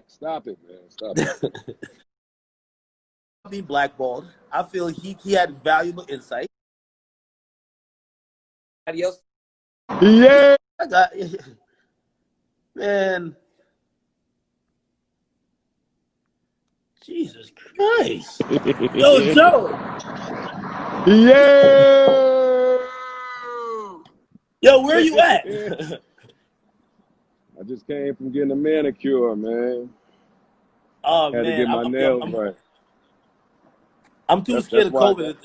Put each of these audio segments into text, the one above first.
Stop it, man. Stop it. Being blackballed, I feel he had valuable insight. Adios. Yeah. I got man. Jesus Christ. Yo, Joe. Yeah. Yo, where you at? I just came from getting a manicure, man. Oh Had to man, get my nails right. I'm too scared of COVID.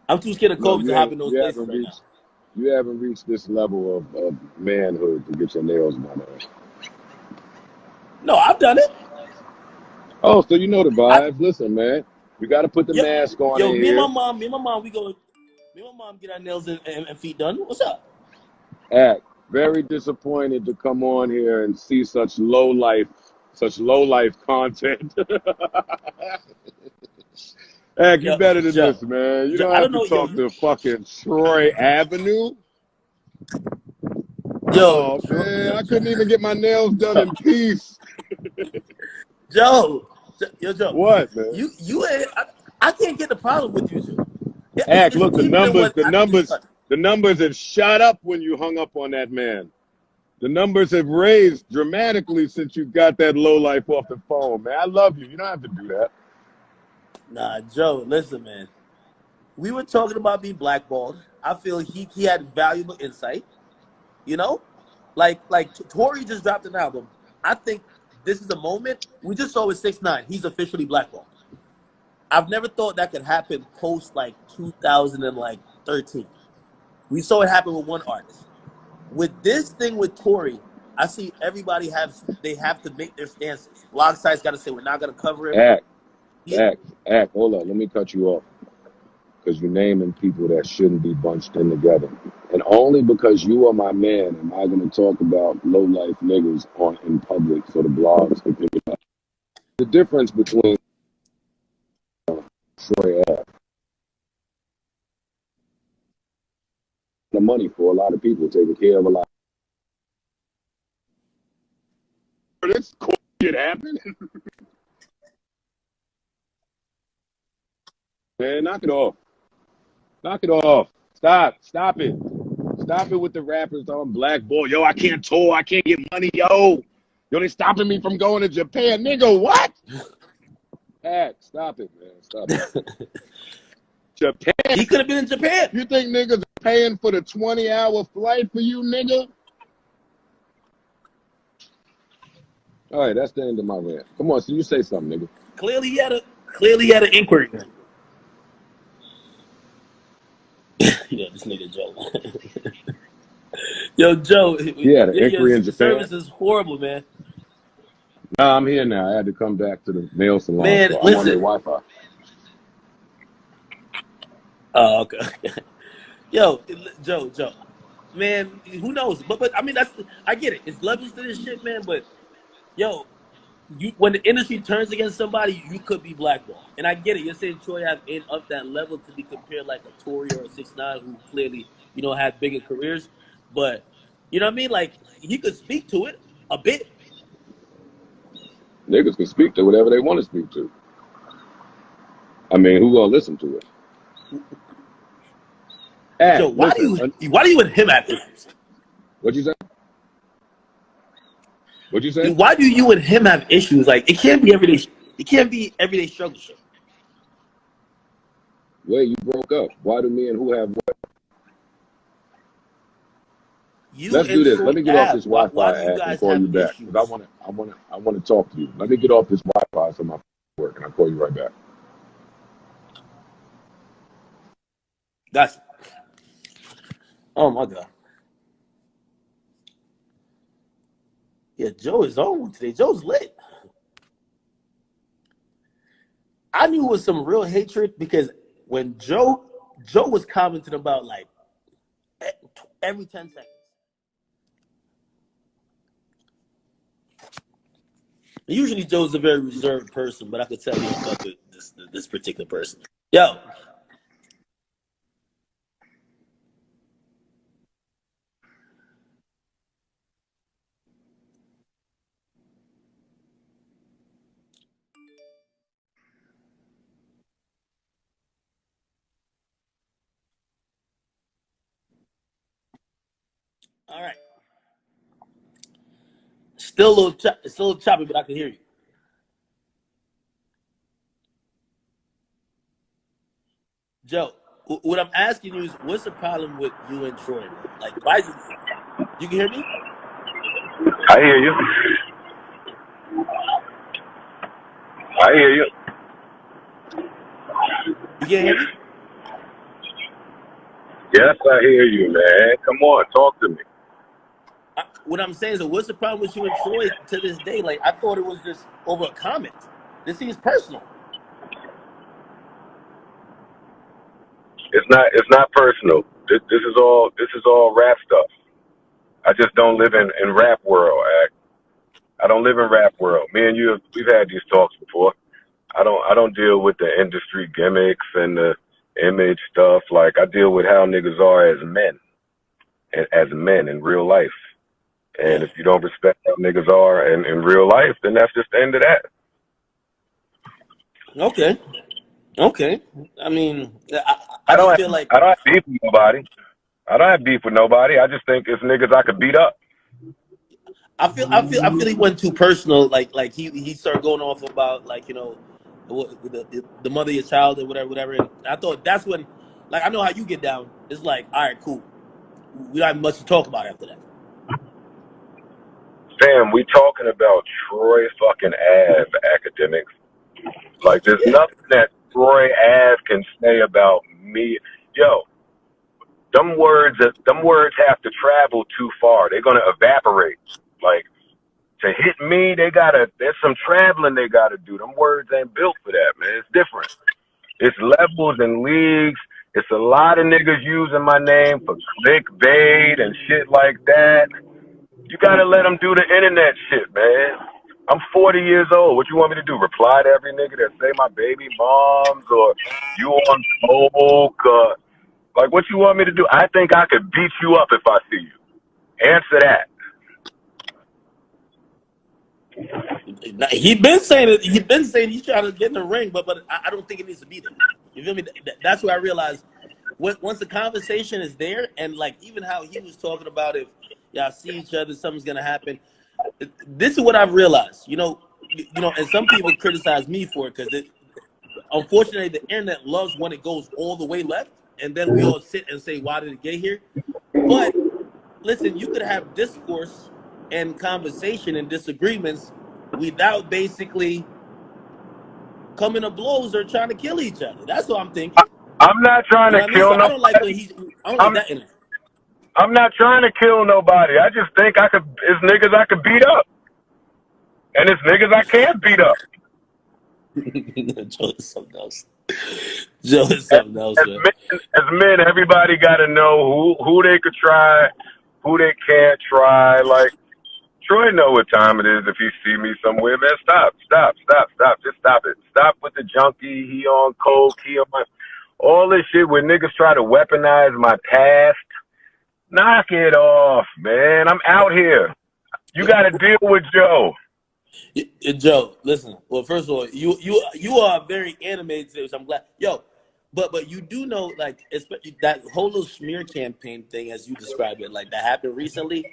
I'm too scared of No, COVID to hop in those places right now. you haven't reached this level of manhood to get your nails done. No, I've done it. Oh, so you know the vibes. Listen, man, you got to put the mask on in me here. and my mom, me and my mom get our nails and feet done. What's up? Act very disappointed to come on here and see such low life content. Act, you better than this, man. You don't have to talk to fucking Troy Avenue. Oh man, I couldn't even get my nails done in peace. Joe. What, man? You I can't get the problem with you two. Act, look, the numbers have shot up when you hung up on that man. The numbers have raised dramatically since you got that low life off the phone, man. I love you. You don't have to do that. Nah, Joe, listen, man. We were talking about being blackballed. I feel he had valuable insight. You know? Like Tory just dropped an album. I think this is a moment. We just saw with 6ix9ine. He's officially blackballed. I've never thought that could happen post 2013. We saw it happen with one artist. With this thing with Tory, I see everybody have to make their stances. Blog sites got to say we're not going to cover it. Act. Hold on, let me cut you off because you're naming people that shouldn't be bunched in together, and only because you are my man am I going to talk about low life niggas in public for the blogs to pick it up. The difference between Troy Ave. The money for a lot of people taking care of a lot. This shit happened. Man, knock it off. Knock it off. Stop it. Stop it with the rappers on Black Boy. Yo, I can't tour. I can't get money. Yo, they stopping me from going to Japan. Nigga, what? Stop it, man. Stop it. Japan. He could have been in Japan. You think niggas are paying for the 20-hour flight for you, nigga? All right, that's the end of my rant. Come on, so you say something, nigga. Clearly, he had an inquiry. Yeah, this nigga Joe. Yo, Joe. Yeah, the inquiry in Japan. Service is horrible, man. Nah, I'm here now. I had to come back to the nail salon. Man, so listen. I'm on their Wi-Fi. Oh, okay. Yo, Joe. Man, who knows? But I mean, I get it. It's levels to this shit, man. But yo, when the industry turns against somebody, you could be blackballed. And I get it. You're saying Troy ain't up that level to be compared like a Tory or a 6ix9ine who clearly, had bigger careers. But you know what I mean? Like he could speak to it a bit. Niggas can speak to whatever they want to speak to. I mean, who gonna listen to it? Joe, why do you and him have issues? What'd you say? Why do you and him have issues? Like it can't be everyday. It can't be everyday struggle shit. Wait, you broke up. Why do me and who have what? Let's do this. Let me get off this Wi-Fi and call you back because I want to talk to you. Let me get off this Wi-Fi so my work and I'll call you right back. Gotcha. Oh my God. Yeah, Joe is on one today. Joe's lit. I knew it was some real hatred because when Joe was commenting about like every 10 seconds. Usually Joe's a very reserved person, but I could tell he don't fuck with this particular person. Yo. All right. Still a little, it's a little choppy, but I can hear you. Joe, what I'm asking you is, what's the problem with you and Troy, man? Like, why is it? You can hear me? I hear you. I hear you. You can't hear me? Yes, I hear you, man. Come on, talk to me. What I'm saying is, what's the problem with you and Troy to this day? Like, I thought it was just over a comment. This seems personal. It's not personal. This is all rap stuff. I just don't live in rap world, Act. I don't live in rap world. Me and you, we've had these talks before. I don't deal with the industry gimmicks and the image stuff. Like, I deal with how niggas are as men in real life. And Yeah. if you don't respect how niggas are in real life, then that's just the end of that. Okay. Okay. I mean, I just feel like I don't have beef with nobody. I don't have beef with nobody. I just think it's niggas I could beat up. I feel he went too personal. Like he started going off about, like, you know, the mother of your child or whatever. And I thought that's when, like, I know how you get down. It's like, all right, cool. We don't have much to talk about after that. Fam, we talking about Troy fucking Ave academics. Like, there's Yeah. nothing that Troy Ave can say about me. Yo, them words have to travel too far. They're gonna evaporate. Like, to hit me, there's some traveling they gotta do. Them words ain't built for that, man. It's different. It's levels and leagues. It's a lot of niggas using my name for clickbait and shit like that. You gotta let them do the internet shit, man. I'm 40 years old. What you want me to do? Reply to every nigga that say my baby moms or you on coke? Like, what you want me to do? I think I could beat you up if I see you. Answer that. He been saying it. He been saying he's trying to get in the ring, but I don't think it needs to be there. You feel me? That's where I realized, once the conversation is there, and like even how he was talking about, if y'all see each other, something's gonna happen. This is what I've realized. And some people criticize me for it because unfortunately the internet loves when it goes all the way left, and then we all sit and say, "Why did it get here?" But listen, you could have discourse and conversation and disagreements without basically coming to blows or trying to kill each other. That's what I'm thinking. I'm not trying You know to what I mean? kill So I don't like when nobody. I don't like I'm that energy. I'm not trying to kill nobody. I just think it's niggas I could beat up. And it's niggas I can't beat up. Joe is something else. Joe is something else, man. As men, everybody got to know who they could try, who they can't try. Like, Troy know what time it is if he see me somewhere. Man, stop. Just stop it. Stop with the junkie. He on coke. He on all this shit where niggas try to weaponize my past. Knock it off, man. I'm out here. You got to deal with Joe. Joe, listen. Well, first of all, you are very animated today, which I'm glad. Yo, but you do know, like, especially that whole little smear campaign thing, as you described it, like that happened recently.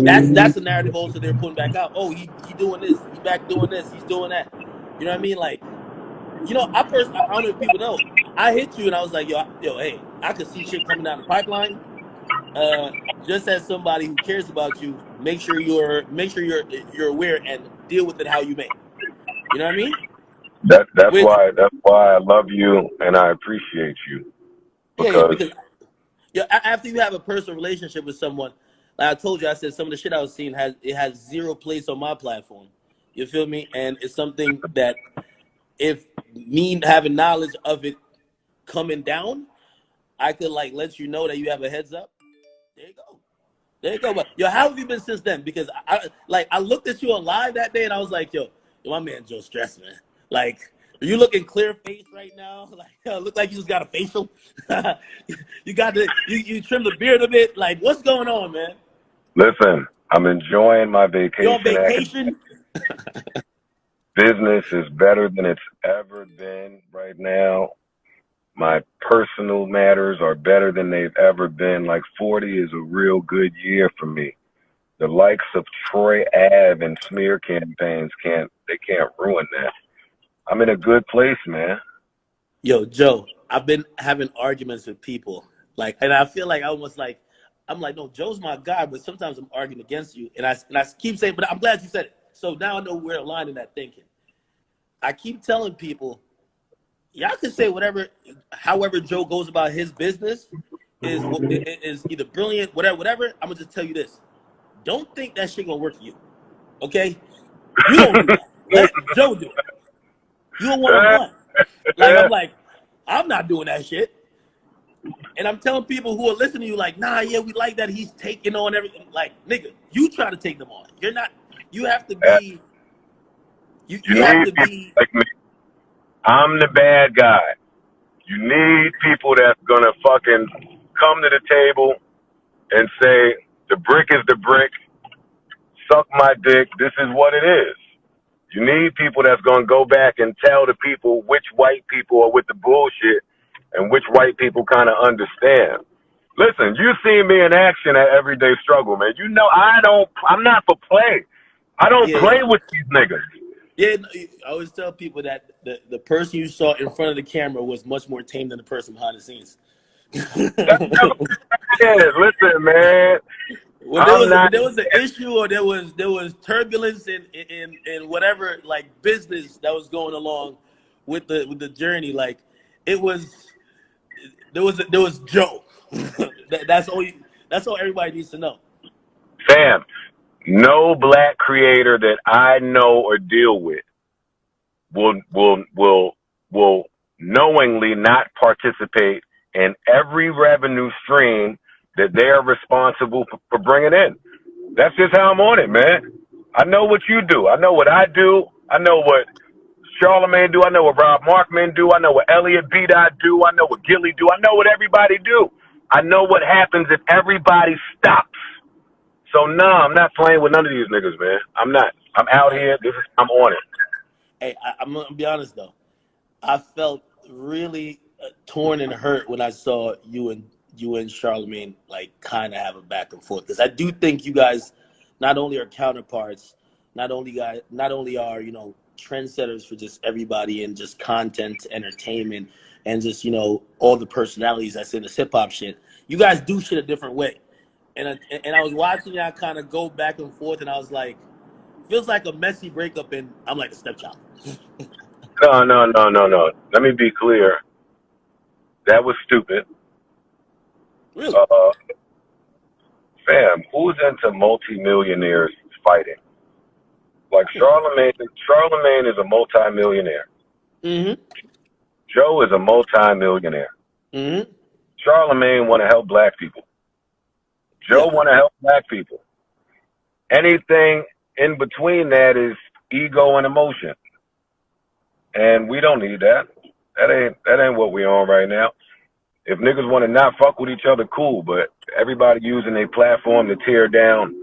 That's the narrative also they're putting back out. Oh, he doing this, he back doing this, he's doing that. You know what I mean? Like, I don't know if people know. I hit you and I was like, yo, hey, I could see shit coming down the pipeline. Just as somebody who cares about you, make sure you're aware and deal with it how you may. You know what I mean? That's Which, why I love you and I appreciate you yeah, because because after you have a personal relationship with someone, like I told you, I said some of the shit I was seeing has zero place on my platform. You feel me? And it's something that, if me having knowledge of it coming down, I could, like, let you know that you have a heads up. There you go. There you go. But yo, how have you been since then? Because I looked at you on live that day and I was like, yo, my man Joe Stress, man. Like, are you looking clear face right now? Like, look like you just got a facial. You trimmed the beard a bit. Like, what's going on, man? listen, I'm enjoying my You on vacation. vacation? Business is better than it's ever been right now. My personal matters are better than they've ever been. Like 40 is a real good year for me. The likes of Troy Ave and smear campaigns can't ruin that. I'm in a good place, man. Yo, Joe, I've been having arguments with people, like, and I feel like I'm like, no, Joe's my guy, but sometimes I'm arguing against you, and I keep saying, but I'm glad you said it. So now I know we're aligned in that thinking. I keep telling people, y'all can say whatever, however Joe goes about his business is either brilliant, whatever. I'm gonna just tell you this: don't think that shit gonna work for you, okay? You don't do that. Let Joe do it. You a one-on-one. Like I'm not doing that shit. And I'm telling people who are listening to you, like, nah, yeah, we like that he's taking on everything. Like, nigga, you try to take them on. You're not. You have to be. You You have need to people be. like me. I'm the bad guy. You need people that's gonna fucking come to the table and say, the brick is the brick, suck my dick, this is what it is. You need people that's gonna go back and tell the people which white people are with the bullshit and which white people kind of understand. Listen, you see me in action at Everyday Struggle, man. You know I'm not for play. I don't Yeah, play yeah. with these niggas. Yeah, no, I always tell people that the person you saw in front of the camera was much more tame than the person behind the scenes. That's never what it is. Listen, man. when there I'm was not. when there was an issue or there was turbulence in whatever like business that was going along with the journey, like it was there was Joe. That's all everybody needs to know. Fam, no black creator that I know or deal with will knowingly not participate in every revenue stream that they are responsible for bringing in. That's just how I'm on it, man. I know what you do. I know what I do. I know what Charlemagne do. I know what Rob Markman do. I know what Elliot B. Dot do. I know what Gilly do. I know what everybody do. I know what happens if everybody stops. So no, I'm not playing with none of these niggas, man. I'm not. I'm out Hey, here. I'm on it. hey, I'm gonna be honest though. I felt really torn and hurt when I saw you and Charlemagne like kind of have a back and forth, because I do think you guys not only are counterparts, not only are trendsetters for just everybody and just content, entertainment, and just all the personalities that's in this hip hop shit. You guys do shit a different way, and I was watching y'all kind of go back and forth, and I was like, feels like a messy breakup, and I'm like a stepchild. No, no, no, no, no. Let me be clear. That was stupid. Really? Uh, Fam, who's into multimillionaires fighting? Like Charlemagne is a multimillionaire. Mm-hmm. Joe is a multimillionaire. Mm-hmm. Charlemagne want to help black people. Joe Yeah. want to help black people. Anything in between that is ego and emotion, and we don't need that. That ain't what we on right now. If niggas want to not fuck with each other, cool. But everybody using a platform to tear down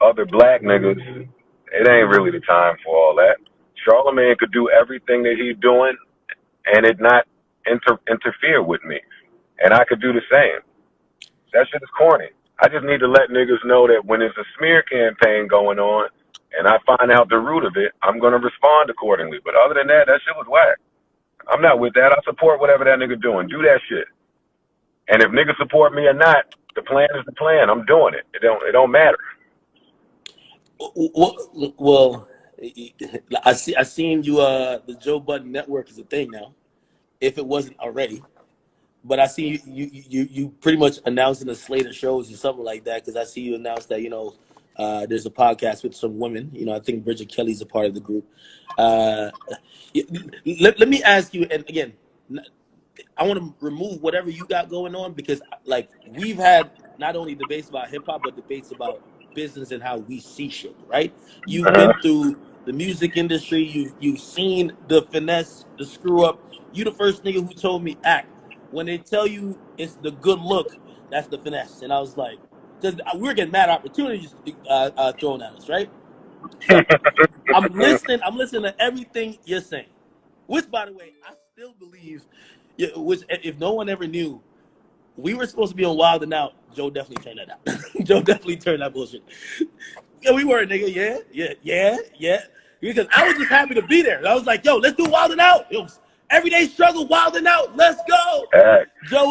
other black niggas, it ain't really the time for all that. Charlemagne could do everything that he's doing and it not interfere with me, and I could do the same. That shit is corny. I just need to let niggas know that when there's a smear campaign going on and I find out the root of it, I'm gonna respond accordingly. But other than that, that shit was whack. I'm not with that. I support whatever that nigga doing. Do that shit. And if niggas support me or not, the plan is the plan. I'm doing it. It don't matter. Well, I seen you. The Joe Budden Network is a thing now, if it wasn't already. But I see you pretty much announcing a slate of shows or something like that, because I see you announce that there's a podcast with some women. I think Bridget Kelly's a part of the group. Uh, let me ask you, and again, I want to remove whatever you got going on, because like we've had not only debates about hip hop but debates about business and how we see shit. Right? You've Uh-huh. been through the music industry. You've seen the finesse, the screw up. You the first nigga who told me, act when they tell you it's the good look, that's the finesse. And I was like, because we're getting mad opportunities thrown at us, right? So I'm listening. I'm listening to everything you're saying. Which, by the way, I still believe Yeah, which if no one ever knew, we were supposed to be on Wild and Out. Joe definitely turned that out. Joe definitely turned that bullshit. Yeah, we were, nigga. Yeah. Because I was just happy to be there. I was like, yo, let's do Wild and Out. It was everyday struggle, Wild and Out. Let's go. Joe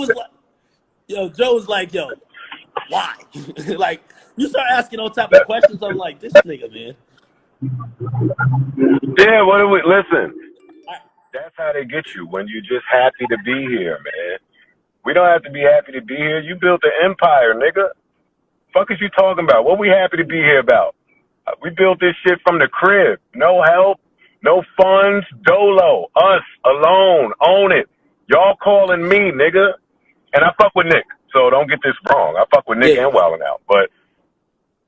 was like, yo, why? Like, you start asking all type of questions. I'm like, this nigga, man. Yeah, what do we listen? That's how they get you when you're just happy to be here, man. We don't have to be happy to be here. You built an empire, nigga. Fuck is you talking about? What we happy to be here about? We built this shit from the crib. No help, no funds, dolo. Us, alone, own it. Y'all calling me, nigga. And I fuck with Nick, so don't get this wrong. I fuck with Nick and Wildin' Out. But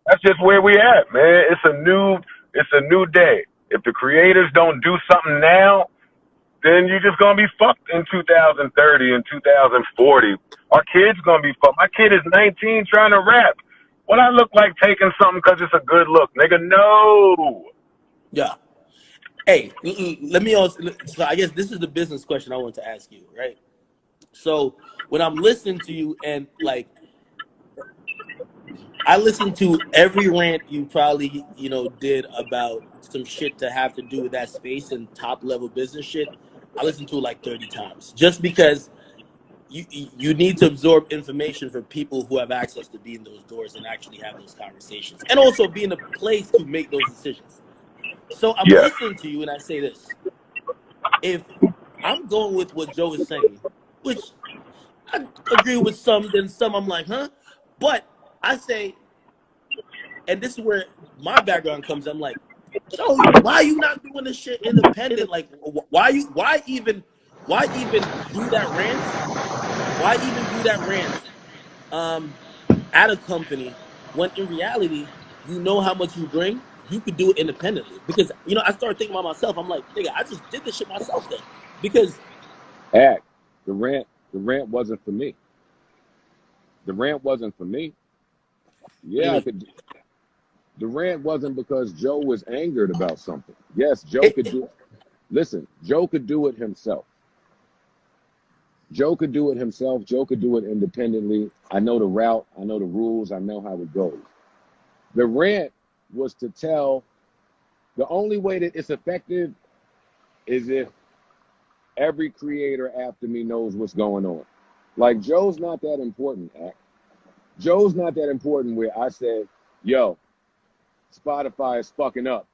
that's just where we at, man. It's a new day. If the creators don't do something now, then you're just going to be fucked in 2030 and 2040. Our kid's going to be fucked. My kid is 19 trying to rap. What I look like taking something because it's a good look, nigga? No. Yeah. Hey, let me also, so I guess this is the business question I want to ask you, right? So when I'm listening to you and like, I listened to every rant you probably, did about some shit to have to do with that space and top level business shit. I listened to it like 30 times just because you need to absorb information from people who have access to be in those doors and actually have those conversations and also be in a place to make those decisions. So I'm listening to you and I say this. If I'm going with what Joe is saying, which I agree with some, then some I'm like, huh? But I say, and this is where my background comes, I'm like, Joe, why are you not doing this shit independent? Like, why even do that rant? Why even do that rant at a company when in reality, you know how much you bring? You could do it independently. Because, I started thinking about myself. I'm like, nigga, I just did this shit myself then. Because the rant wasn't for me. The rant wasn't for me. Yeah, I could. The rant wasn't because Joe was angered about something. Yes, Joe could do it. Listen, Joe could do it himself. Joe could do it himself. Joe could do it independently. I know the route. I know the rules. I know how it goes. The rant was to tell the only way that it's effective is if every creator after me knows what's going on. Like, Joe's not that important. Joe's not that important where I said, yo, Spotify is fucking up.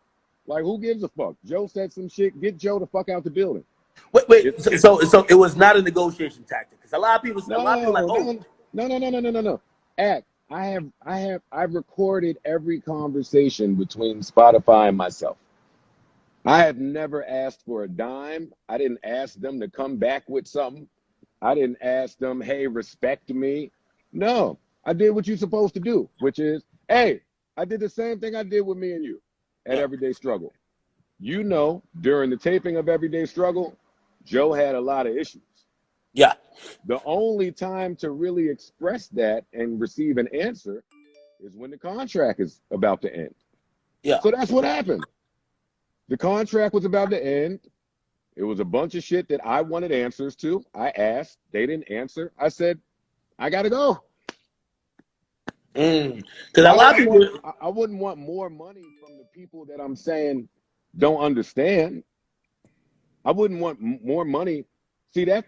Like, who gives a fuck? Joe said some shit. Get Joe the fuck out the building. Wait. So it was not a negotiation tactic because a lot of people like, oh, no. I've recorded every conversation between Spotify and myself. I have never asked for a dime. I didn't ask them to come back with something. I didn't ask them, hey, respect me. No, I did what you're supposed to do, which is, hey, I did the same thing I did with me and you at Everyday Struggle. During the taping of Everyday Struggle, Joe had a lot of issues. Yeah. The only time to really express that and receive an answer is when the contract is about to end. Yeah. So that's what happened. The contract was about to end. It was a bunch of shit that I wanted answers to. I asked. They didn't answer. I said, I got to go. Because a lot of people... I wouldn't want more money from the people that I'm saying don't understand. I wouldn't want more money. See that?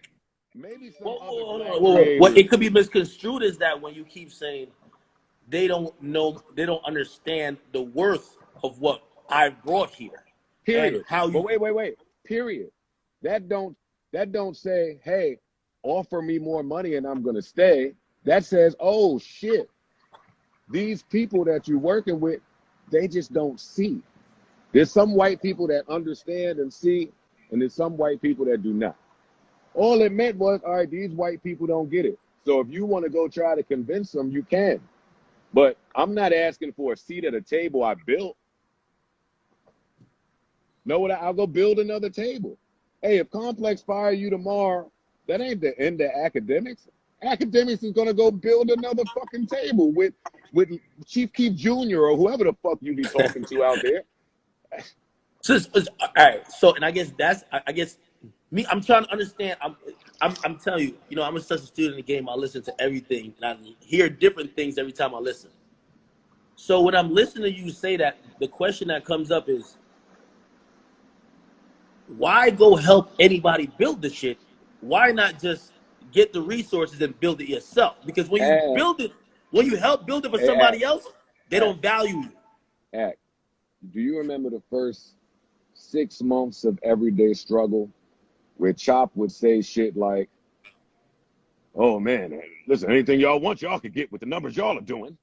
Maybe some what it could be misconstrued is that when you keep saying they don't understand the worth of what I brought here. Period. And how you... But wait. Period. That don't say, hey, offer me more money and I'm gonna stay. That says, oh shit. These people that you're working with, they just don't see. There's some white people that understand and see, and there's some white people that do not. All it meant was, all right, these white people don't get it. So if you want to go try to convince them, you can. But I'm not asking for a seat at a table I built. Know what? I'll go build another table. Hey, if Complex fire you tomorrow, that ain't the end of Akademiks. Akademiks is going to go build another fucking table with Chief Keef Jr. or whoever the fuck you be talking to out there. All right. So, and I guess I'm trying to understand. I'm telling you, you know, I'm such a student in the game. I listen to everything, and I hear different things every time I listen. So when I'm listening to you say that, the question that comes up is, why go help anybody build the shit? Why not just get the resources and build it yourself? Because when you Act, build it, when you help build it for hey, act, somebody else, they act, don't value you. act. Do you remember the first 6 months of everyday struggle where Chop would say shit like, "Oh man, listen, anything y'all want, y'all could get with the numbers y'all are doing.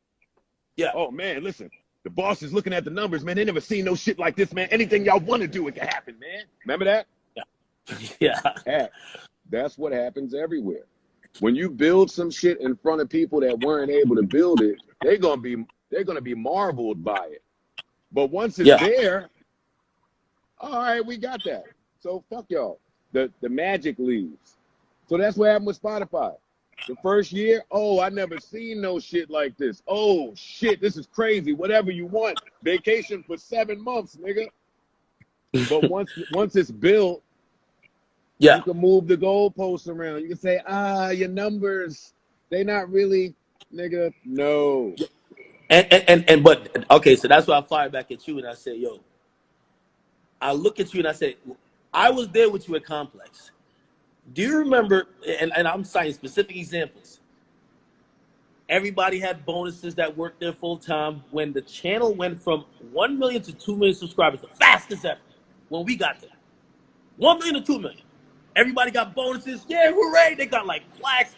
Yeah, Oh man, listen, the boss is looking at the numbers, man. They never seen no shit like this, man. Anything y'all want to do, it can happen, man." Remember that? yeah, Act. That's what happens everywhere. When you build some shit in front of people that weren't able to build it, they're gonna be marveled by it. But once it's yeah, there, all right, we got that. So fuck y'all. The magic leaves. So that's what happened with Spotify. The first year, oh, I never seen no shit like this. Oh shit, this is crazy. Whatever you want. Vacation for 7 months, nigga. But once it's built, yeah. you can move the goalposts around. You can say, your numbers, they not really, nigga. No. But okay, so that's why I fired back at you and I said, yo, I look at you and I said, I was there with you at Complex. Do you remember, and I'm citing specific examples, everybody had bonuses that worked there full time. When the channel went from 1 million to 2 million subscribers, the fastest ever, when we got there, 1 million to 2 million. Everybody got bonuses. Yeah, hooray. They got like plaques.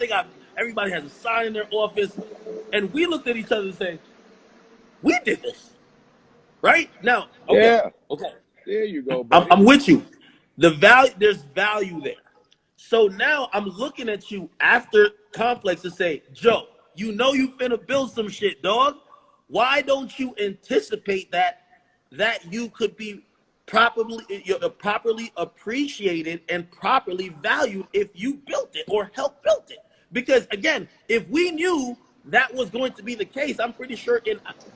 Everybody has a sign in their office. And we looked at each other and said, we did this. Right? Now, okay. Yeah. There you go, buddy. I'm with you. There's value there. So now I'm looking at you after Complex to say, Joe, you know you finna build some shit, dog. Why don't you anticipate that you could be properly appreciated and properly valued if you built it or helped build it? Because again, if we knew that was going to be the case, I'm pretty sure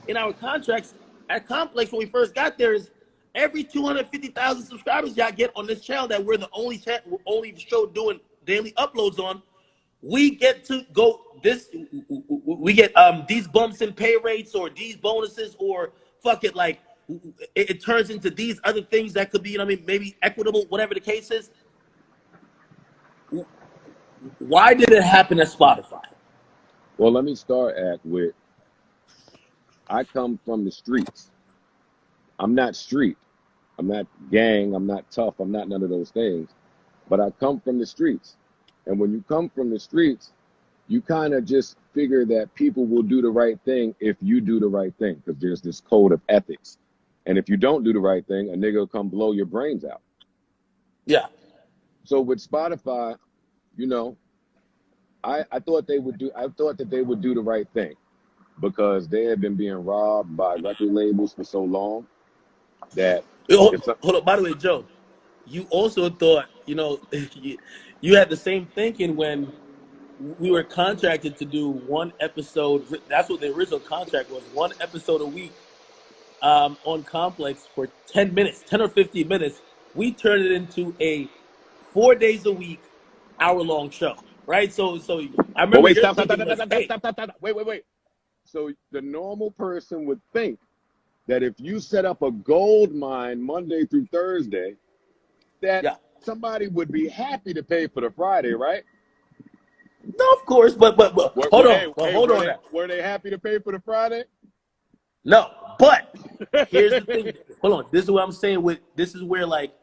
in our contracts at Complex when we first got there is every 250,000 subscribers y'all get on this channel that we're the only show doing daily uploads on, we get to go this. We get these bumps in pay rates or these bonuses or fuck it, like it turns into these other things that could be, you know what I mean, maybe equitable, whatever the case is. Why did it happen at Spotify? Well, let me start with, I come from the streets. I'm not street. I'm not gang. I'm not tough. I'm not none of those things. But I come from the streets. And when you come from the streets, you kind of just figure that people will do the right thing if you do the right thing, because there's this code of ethics. And if you don't do the right thing, a nigga will come blow your brains out. Yeah. So with Spotify, you know, I thought that they would do the right thing, because they had been being robbed by record labels for so long that Hold on. By the way, Joe, you also thought, you know, you had the same thinking when we were contracted to do one episode. That's what the original contract was, one episode a week on Complex for 10 minutes, 10 or 15 minutes. We turned it into a 4 days a week, hour-long show, right? So I remember wait, your stop. thinking was, hey, Wait. So the normal person would think that if you set up a gold mine Monday through Thursday, that yeah. somebody would be happy to pay for the Friday, right? No, of course, but hold on. Were they happy to pay for the Friday? No, but here's the thing. Hold on. This is what I'm saying. This is where, like,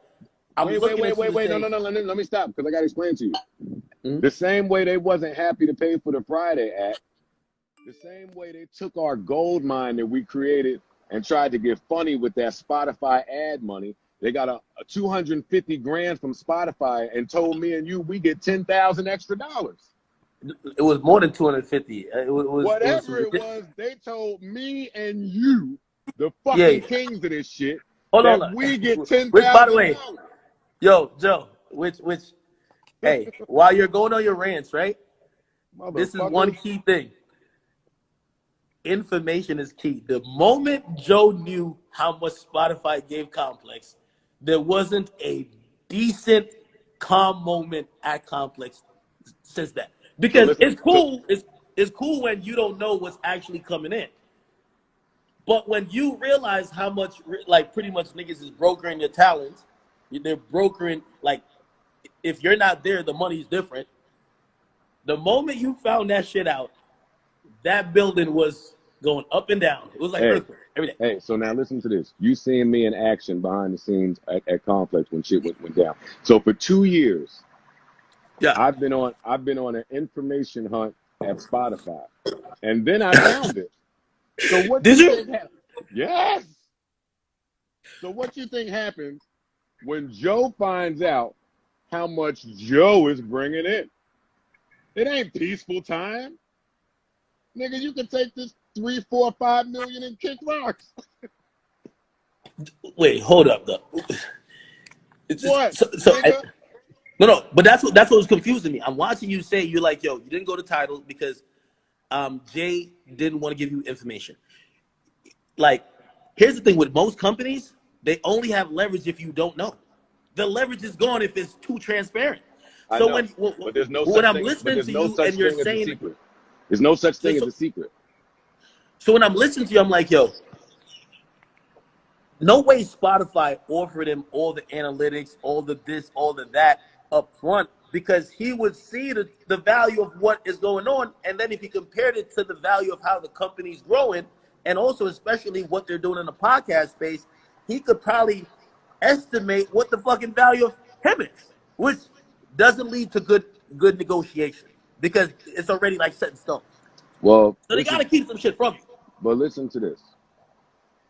I'm looking at you. Wait. No. Let me stop, because I got to explain to you. Mm-hmm. The same way they wasn't happy to pay for the Friday act, the same way they took our gold mine that we created and tried to get funny with that Spotify ad money. They got a 250 grand from Spotify and told me and you we get 10,000 extra dollars. It was more than 250. Whatever it was, they told me and you, the fucking kings of this shit, Hold that on. we get 10,000. Which, by the way, yo, Joe, hey, while you're going on your rants, right? This is one key thing. Information is key. The moment Joe knew how much Spotify gave Complex, there wasn't a decent calm moment at Complex since that. So Because listen, it's cool. It's cool when you don't know what's actually coming in. But when you realize how much, like, pretty much niggas is brokering your talents, they're brokering, like, if you're not there, the money's different. The moment you found that shit out, that building was going up and down. It was like hey, earthquake every day. hey. So now listen to this. You seeing me in action behind the scenes at Complex when shit went down. So for 2 years, Yeah. I've been on an information hunt at Spotify, and then I found it. So what Did you you? think happened? Yes. So what you think happens when Joe finds out how much Joe is bringing in? It ain't peaceful time, nigga. You can take this 3, 4, 5 million and kick rocks. Wait, hold up, though. It's What, so nigga? no, but that's what was confusing me. I'm watching you say you're like, yo, you didn't go to title because Jay didn't want to give you information. Like, here's the thing with most companies, they only have leverage if you don't know. The leverage is gone if it's too transparent. I So know, but there's no when such I'm thing. But listening there's to no you such and you're thing as a saying, secret. There's no such thing as so, a secret. so when I'm listening to you, I'm like, yo, no way Spotify offered him all the analytics, all the this, all the that up front, because he would see the value of what is going on. And then if he compared it to the value of how the company's growing, and also especially what they're doing in the podcast space, he could probably estimate what the fucking value of him is, which doesn't lead to good negotiation because it's already like set in stone. Well, So they got to keep some shit from you. but listen to this.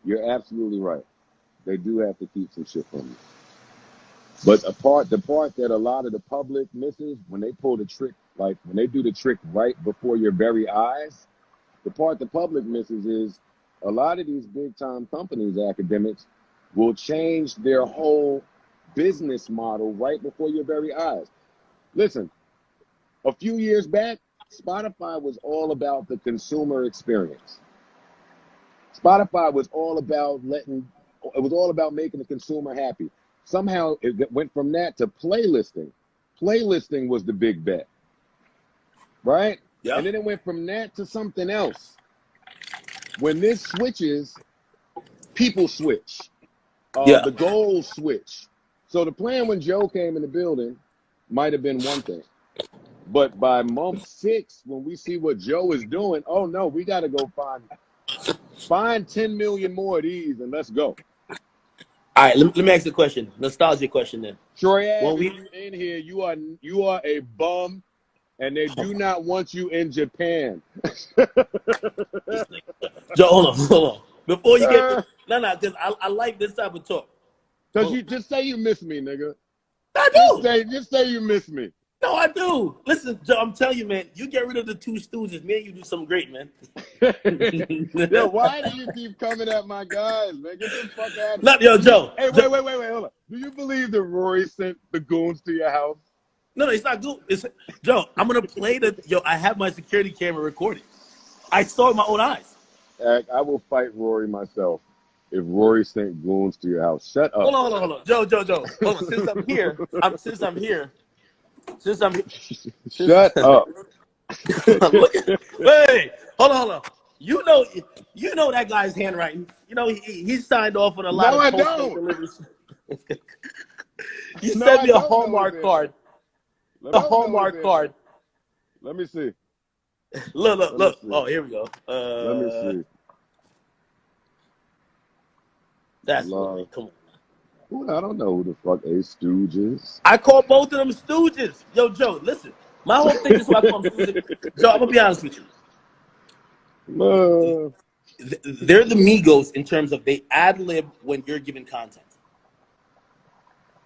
You're absolutely right. They do have to keep some shit from you. But the part that a lot of the public misses when they pull the trick, like when they do the trick right before your very eyes, the part the public misses is a lot of these big time companies, academics, will change their whole business model right before your very eyes. Listen, a few years back, Spotify was all about the consumer experience. Spotify was all about making the consumer happy. Somehow it went from that to playlisting. Playlisting was the big bet, right? Yeah. And then it went from that to something else. When this switches, people switch. Yeah. The goals switch. So the plan when Joe came in the building might have been one thing. But by month 6, when we see what Joe is doing, oh no, we got to go find 10 million more of these and let's go. All right, let me ask you a question. Nostalgia question then. Troy Ave, When you in here, you are a bum, and they do not want you in Japan. Joe, hold on. Before you get no, because I like this type of talk. Because you just say you miss me, nigga. I do. Just say you miss me. No, I do. Listen, Joe, I'm telling you, man, you get rid of the two stooges, me and you do something great, man. Yo, why do you keep coming at my guys, man? Get the fuck out of here. Not, yo, Joe. Hey, wait, hold on. Do you believe that Rory sent the goons to your house? No, it's not good. Joe, I'm going to play I have my security camera recorded. I saw it with my own eyes. I will fight Rory myself if Rory sent goons to your house. Shut up. Hold on. Joe. Hold on. Since I'm here. Shut up. Wait, hold on. You know that guy's handwriting. You know he signed off on a lot of postal deliveries. You sent me a Hallmark card. A Hallmark card. Let me see. Look. Oh, here we go. Let me see. That's funny. Come on. Ooh, I don't know who the fuck A Stooge is. I call both of them stooges. Yo, Joe, listen. My whole thing is why I call them stooges. Joe, I'm gonna be honest with you. They're the Migos in terms of they ad lib when you're giving content.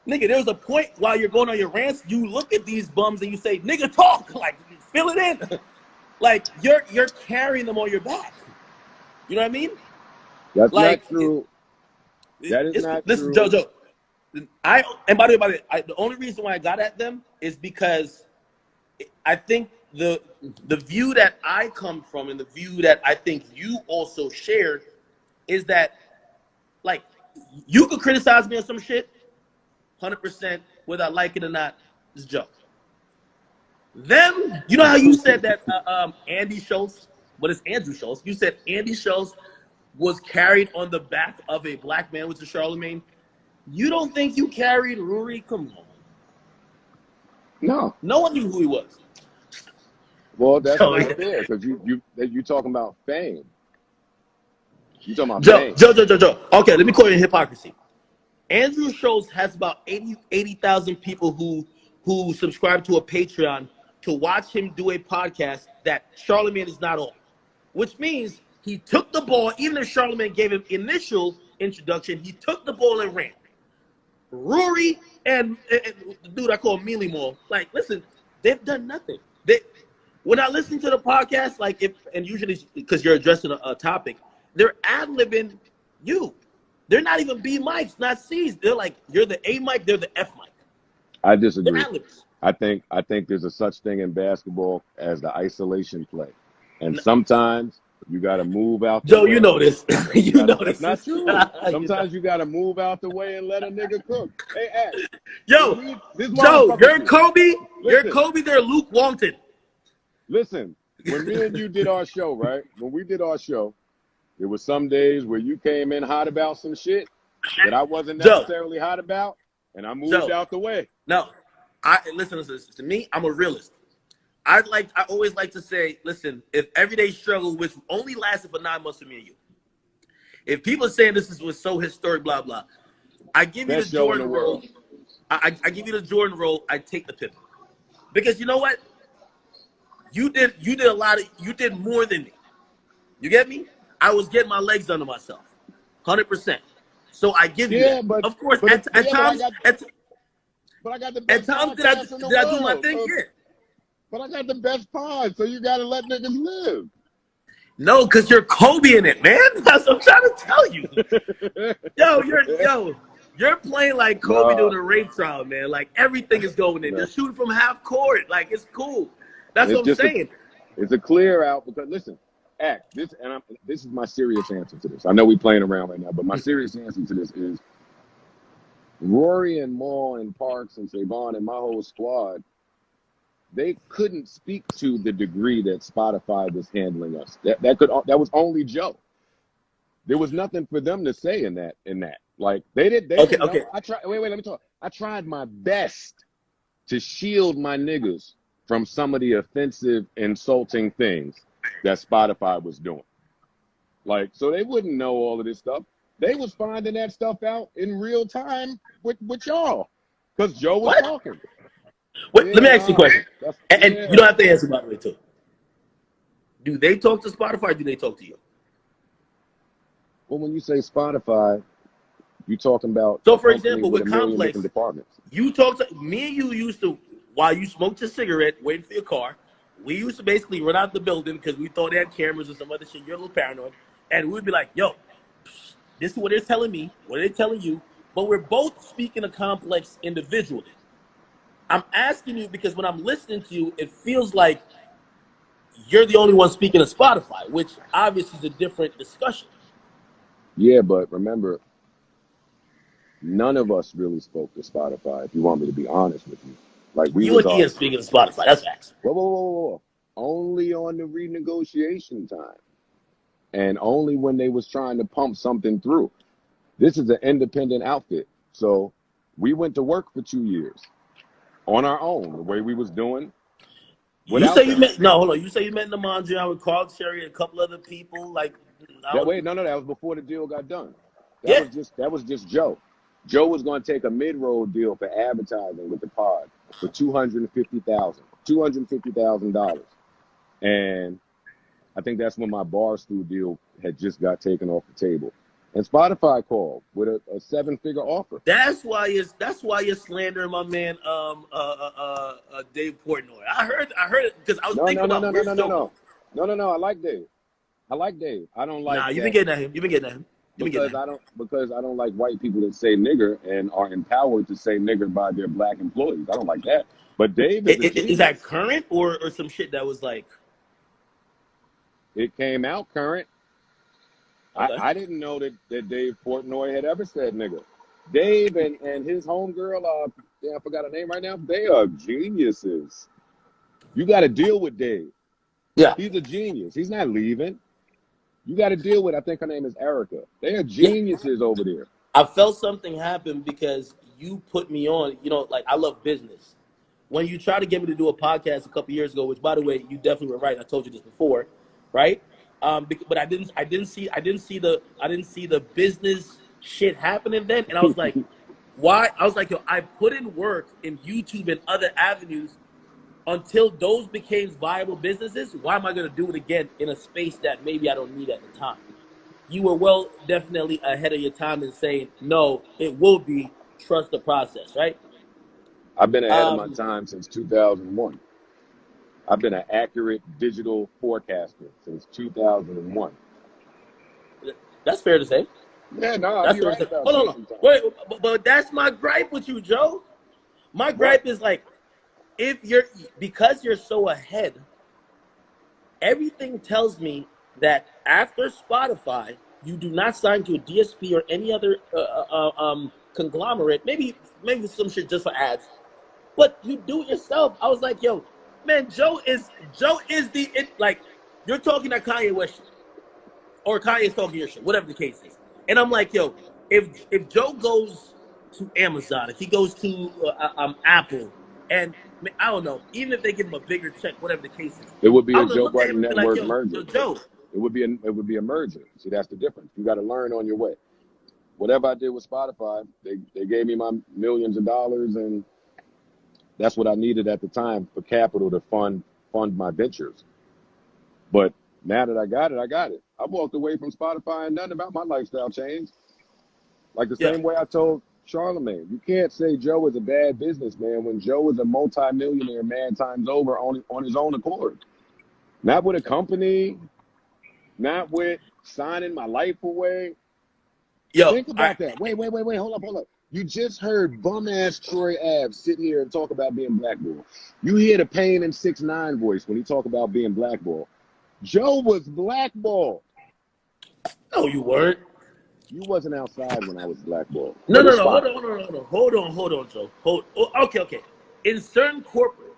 Nigga, there's a point while you're going on your rants, you look at these bums and you say, nigga, talk, like fill it in. Like you're carrying them on your back. You know what I mean? That's like, not true. That is not listen, true. Joe. And by the way, the only reason why I got at them is because I think the view that I come from and the view that I think you also shared is that, like, you could criticize me on some shit, 100%, whether I like it or not. It's Joe. Them, you know how you said that Andy Schultz, but it's Andrew Schultz. You said Andy Schultz was carried on the back of a black man, which is Charlemagne. You don't think you carried Rory? Come on. No. No one knew who he was. Well, that's Joe, not fair because you talking about fame. You talking about Joe, fame. Joe. Okay, let me call you hypocrisy. Andrew Schultz has about 80,000 people who subscribe to a Patreon to watch him do a podcast that Charlemagne is not on, which means he took the ball. Even if Charlemagne gave him initial introduction, he took the ball and ran. Rory and the dude I call Mealy Mo, like, listen, they've done nothing. When I listen to the podcast, and usually because you're addressing a topic, they're ad-libbing you. They're not even B mics, not C's. They're like, you're the A mic, they're the F mic. I disagree. They're ad-libs. I think there's a such thing in basketball as the isolation play, and sometimes you got to move out. Joe, you know this. You know that's this. not true. Sometimes you got to move out the way and let a nigga cook. Hey, Ash. Yo, Joe, you're Kobe. You're Kobe. They're Luke Walton. Listen, when me and you did our show, right? When we did our show, there was some days where you came in hot about some shit that I wasn't necessarily hot about, and I moved out the way. No, listen to me. I'm a realist. I always like to say, listen, if everyday struggle, which only lasted for 9 months for me and you, if people are saying this was so historic, blah blah, I give you the Jordan role. I give you the Jordan role. I take the Pippen, because you know what? You did a lot of. You did more than me. You get me? I was getting my legs under myself, 100%. So I give you that. But of course, but at times, but I got the best at times did podcast I do my thing? So, yeah. But I got the best pod, so you got to let niggas live. No, because you're Kobe in it, man. That's what I'm trying to tell you. You're playing like Kobe doing a rape trial, man. Like everything is going in. They're shooting from half court. Like it's cool. That's what I'm saying. It's a clear out because listen, this is my serious answer to this. I know we playing around right now, but my serious answer to this is Rory and Maul and Parks and Savon and my whole squad. They couldn't speak to the degree that Spotify was handling us. That was only Joe. There was nothing for them to say in that. Like they didn't know. I tried. Wait, let me talk. I tried my best to shield my niggas from some of the offensive, insulting things that Spotify was doing. Like, so they wouldn't know all of this stuff. They was finding that stuff out in real time with y'all, because Joe was talking. Wait, let me ask you a question. And you don't have to answer, by the way, too. Do they talk to Spotify or do they talk to you? Well, when you say Spotify, you talking about... So, for example, with Complex, departments. You talk to... Me and you used to, while you smoked your cigarette, waiting for your car, we used to basically run out the building because we thought they had cameras or some other shit. You're a little paranoid. And we'd be like, yo, this is what they're telling me, what they're telling you. But we're both speaking to Complex individually. I'm asking you because when I'm listening to you, it feels like you're the only one speaking to Spotify, which obviously is a different discussion. Yeah, but remember, none of us really spoke to Spotify, if you want me to be honest with you. Like you and Ian speaking to Spotify, that's facts. Whoa. Only on the renegotiation time. And only when they was trying to pump something through. This is an independent outfit. So we went to work for 2 years. On our own, the way we was doing. You say you met in the Mondrian with Carl Cherry and a couple other people. Like that was before the deal got done. That was just Joe. Joe was going to take a mid-roll deal for advertising with the pod for $250,000, and I think that's when my Barstool deal had just got taken off the table. And Spotify called with a 7-figure offer. That's why you're slandering my man Dave Portnoy. I heard it because I was thinking about No. I like Dave. I don't like. Nah, you've been getting at him. Because I don't like white people that say nigger and are empowered to say nigger by their black employees. I don't like that. But Dave is that current or some shit that was like? It came out current. Okay. I didn't know that Dave Portnoy had ever said nigger. Dave and his homegirl, I forgot her name right now. They are geniuses. You got to deal with Dave. Yeah. He's a genius. He's not leaving. You got to deal with, I think her name is Erica. They are Yeah. geniuses over there. I felt something happen because you put me on. You know, like I love business. When you tried to get me to do a podcast a couple years ago, which by the way, you definitely were right. I told you this before, right? But I didn't see the business shit happening then, and I was like, why? I was like, yo, I put in work in YouTube and other avenues until those became viable businesses. Why am I going to do it again in a space that maybe I don't need at the time? You were definitely ahead of your time in saying, no, it will be, trust the process, right? I've been ahead of my Um, time since 2001. I've been an accurate digital forecaster since 2001. that's fair to say. Yeah, no, I'll That's be fair to right say. about Hold shit on. sometimes. Wait, but that's my gripe with you, Joe. My What? gripe is like, because you're so ahead, everything tells me that after Spotify, you do not sign to a DSP or any other conglomerate. Maybe some shit just for ads, but you do it yourself. I was like, yo, man, Joe is like you're talking that Kanye West shit, or Kanye's talking your shit, whatever the case is. And I'm like, yo, if Joe goes to Amazon, if he goes to Apple, and I don't know, even if they give him a bigger check, whatever the case is, It would be a I'm gonna Joe look at him Budden and be like, network yo, merger. Joe. It would be a merger. See, that's the difference. You got to learn on your way. Whatever I did with Spotify, they gave me my millions of dollars, and that's what I needed at the time for capital to fund my ventures. But now that I got it, I got it. I walked away from Spotify and nothing about my lifestyle changed. Like the Yeah, same way I told Charlemagne, you can't say Joe is a bad businessman when Joe is a multimillionaire man times over on his own accord. Not with a company, not with signing my life away. yo, Think about that. Wait. Hold up. You just heard bum ass Troy Ave sit here and talk about being blackballed. You hear the pain in 6ix9ine voice when he talk about being blackballed. Joe was blackballed. no, you weren't. You wasn't outside when I was blackballed, No, but it's hold fine. on, Joe. Okay. In certain corporate,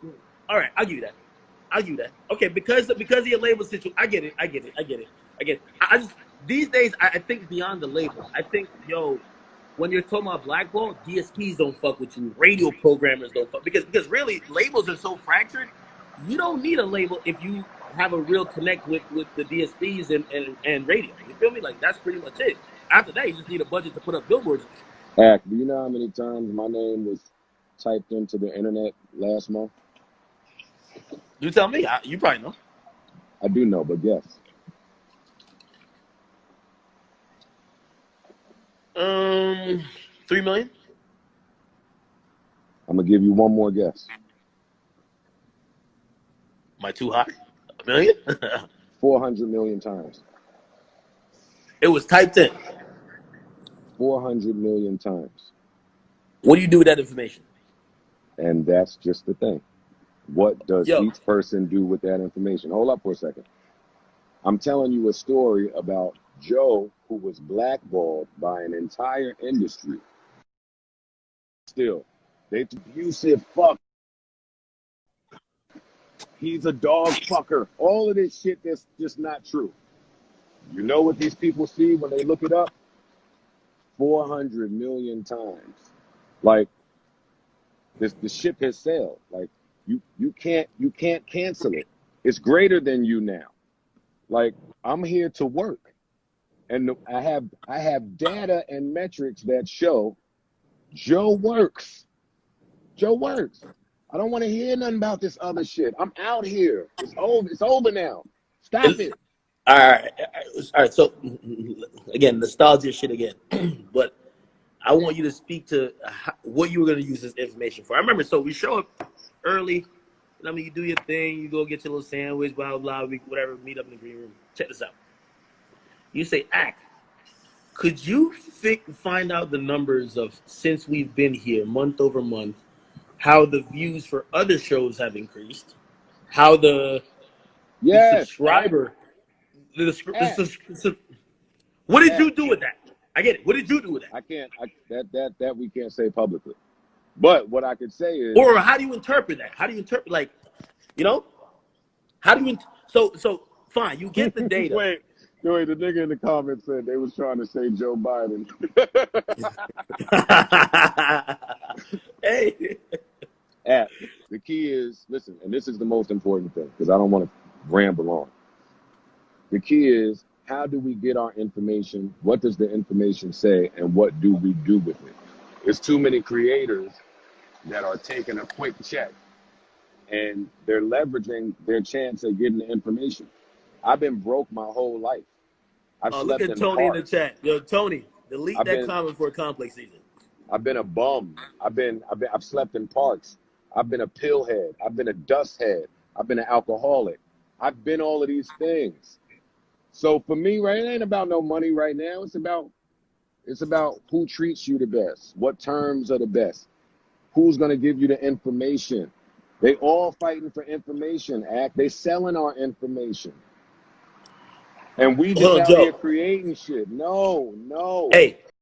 all right, I'll give you that. Okay, because of your label situation, I get it. I just these days I think beyond the label. I think when you're talking about blackball, DSPs don't fuck with you, radio programmers don't fuck because really labels are so fractured. You don't need a label if you have a real connect with the DSPs and radio. You feel me? Like that's pretty much it. After that, you just need a budget to put up billboards and shit. Act, do you know how many times my name was typed into the internet last month? You tell me. You probably know. I do know, but guess. 3 million. I'm gonna give you one more guess. Am I too high? 1 million? 400 million times. It was typed in. 400 million times. What do you do with that information? And that's just the thing. What does Yo, each person do with that information? Hold up for a second. I'm telling you a story about Joe, who was blackballed by an entire industry. Still, they abusive fuck. He's a dog fucker. All of this shit that's just not true. You know what these people see when they look it up? 400 million times. Like the ship has sailed. Like you can't cancel it. It's greater than you now. Like I'm here to work, and I have data and metrics that show Joe works. Joe works. I don't want to hear nothing about this other shit. I'm out here. It's over. It's over now. Stop it. all right. So again, nostalgia shit again. But I want you to speak to what you were going to use this information for. I remember. So we show up early. I mean, you do your thing. You go get your little sandwich, blah blah blah. Whatever. Meet up in the green room. Check this out. You say, Ack, could you find out the numbers of since we've been here, month over month, how the views for other shows have increased, how the Yes. subscriber, what did Act. you do with that? I get it. What did you do with that? I can't. That we can't say publicly. But what I could say is, Or how do you interpret that? How do you interpret, like, you know? How do you? So fine. You get the data. wait, the nigga in the comments said they was trying to say Joe Biden. Hey. The key is, listen, and this is the most important thing because I don't want to ramble on. The key is, how do we get our information? What does the information say? And what do we do with it? There's too many creators that are taking a quick check and they're leveraging their chance at getting the information. I've been broke my whole life. I've Oh, slept look at in Tony in the parks. chat. Yo, Tony, delete that comment for a complex season. I've been a bum. I've slept in parks. I've been a pill head. I've been a dust head. I've been an alcoholic. I've been all of these things. So for me, right, it ain't about no money right now. It's about who treats you the best. What terms are the best? Who's gonna give you the information? They all fighting for information, They selling our information. And we just Hold on, out here Joe. creating shit. No. Hey,